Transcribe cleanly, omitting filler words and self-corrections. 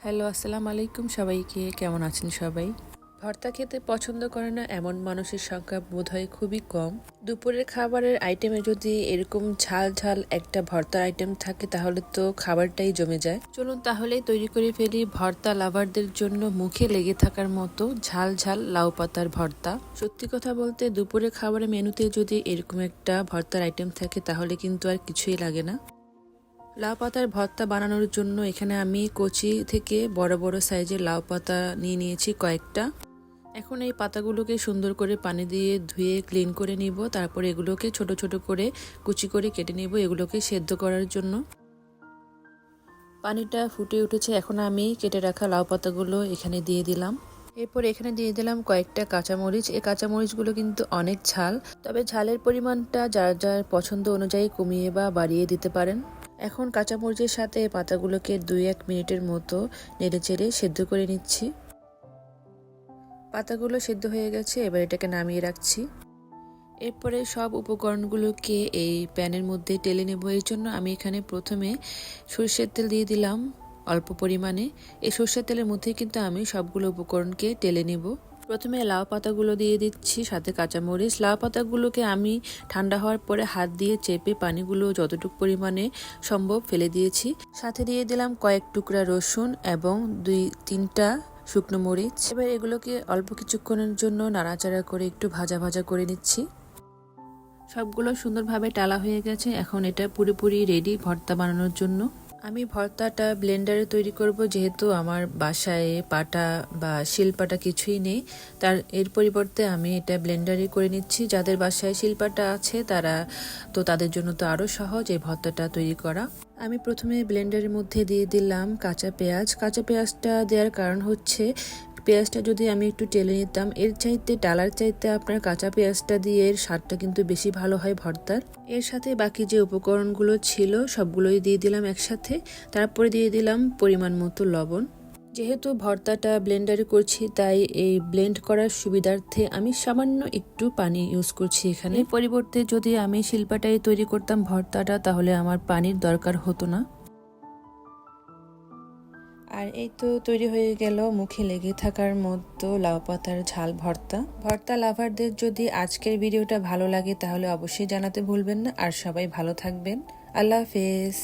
Hello, আসসালামু আলাইকুম সবাইকে। কেমন আছেন সবাই? ভর্তা খেতে পছন্দ করে না এমন মানুষের সংখ্যা বোধহয় খুবই কম। দুপুরের খাবারের আইটেমে যদি এরকম ঝাল ঝাল একটা ভর্তার আইটেম থাকে তাহলে তো খাবারটাই জমে যায়। চলুন তাহলে তৈরি করে ফেলি ভর্তা লাভারদের জন্য মুখে লেগে থাকার মতো ঝাল ঝাল লাউ পাতার ভর্তা। সত্যি কথা বলতে দুপুরের খাবারের মেনুতে যদি এরকম একটা ভর্তার আইটেম থাকে তাহলে কিন্তু আর কিছুই লাগে না। লাউ পাতার ভর্তা বানানোর জন্য এখানে আমি কচি থেকে বড় বড় সাইজের লাউ পাতা নিয়ে নিয়েছি কয়েকটা। এখন এই পাতাগুলোকে সুন্দর করে পানি দিয়ে ধুয়ে ক্লিন করে নিব। তারপর এগুলোকে ছোট ছোট করে কুচি করে কেটে নিব এগুলোকে সেদ্ধ করার জন্য। পানিটা ফুটে উঠেছে, এখন আমি কেটে রাখা লাউ পাতাগুলো এখানে দিয়ে দিলাম। এরপর এখানে দিয়ে দিলাম কয়েকটা কাঁচামরিচ। এই কাঁচামরিচগুলো কিন্তু অনেক ঝাল, তবে ঝালের পরিমাণটা যার যার পছন্দ অনুযায়ী কমিয়ে বা বাড়িয়ে দিতে পারেন। এখন কাঁচামরিচের সাথে পাতাগুলোকে 2-1 মিনিটের মতো নেড়েচেড়ে সেদ্ধ করে নিচ্ছি। পাতাগুলো সেদ্ধ হয়ে গেছে, এবার এটাকে নামিয়ে রাখছি। এরপরে সব উপকরণগুলোকে এই প্যানের মধ্যে ঢেলে নেব। এই জন্য আমি এখানে প্রথমে সরষের তেল দিয়ে দিলাম অল্প পরিমাণে। এই সরষের তেলের মধ্যে কিন্তু আমি সবগুলো উপকরণকে ঢেলে নেব। প্রথমে লাউ পাতাগুলো দিয়ে দিচ্ছি, সাথে কাঁচামরিচ। লাউ পাতাগুলোকে আমি ঠান্ডা হওয়ার পরে হাত দিয়ে চেপে পানিগুলো যতটুকু পরিমাণে সম্ভব ফেলে দিয়েছি। সাথে দিয়ে দিলাম কয়েক টুকরা রসুন এবং 2-3টা শুকনো মরিচ। এবার এগুলোকে অল্প কিছুক্ষণের জন্য নাড়াচাড়া করে একটু ভাজা ভাজা করে নিচ্ছি। সবগুলো সুন্দরভাবে টালা হয়ে গেছে, এখন এটা পুরোপুরি রেডি ভর্তা বানানোর জন্য। আমি ভর্তাটা ব্লেন্ডারে তৈরি করব, যেহেতু আমার বাসায় পাটা বা শিলপাটা কিছুই নেই। এর পরিবর্তে আমি এটা ব্লেন্ডারে করে নিচ্ছি। যাদের বাসায় শিলপাটা আছে তাদের জন্য তো আরও সহজ এই ভর্তাটা তৈরি করা। আমি প্রথমে ব্লেন্ডারের মধ্যে দিয়ে দিলাম কাঁচা পেঁয়াজ। কাঁচা পেঁয়াজটা দেওয়ার কারণ হচ্ছে পেঁয়াজটা যদি আমি একটু টেলে নিতাম, এর চাইতে ডালার চাইতে আপনার কাঁচা পেঁয়াজটা দিয়ে এর স্বাদটা কিন্তু বেশি ভালো হয় ভর্তার। এর সাথে বাকি যে উপকরণগুলো ছিল সবগুলোই দিয়ে দিলাম একসাথে। তারপরে দিয়ে দিলাম পরিমাণ মতো লবণ। যেহেতু ভর্তাটা ব্লেন্ডারে করছি তাই এই ব্লেন্ড করার সুবিধার্থে আমি সামান্য একটু পানি ইউজ করছি এখানে। পরিবর্তে যদি আমি শিলপাটায় তৈরি করতাম ভর্তাটা তাহলে আমার পানির দরকার হতো না। আর এই তো তৈরি হয়ে গেল মুখে লেগে থাকার মতো লাউ পাতার ঝাল ভর্তা। ভর্তা লাভারদের যদি আজকের ভিডিওটা ভালো লাগে তাহলে অবশ্যই জানাতে ভুলবেন না। আর সবাই ভালো থাকবেন। আল্লাহ হাফেজ।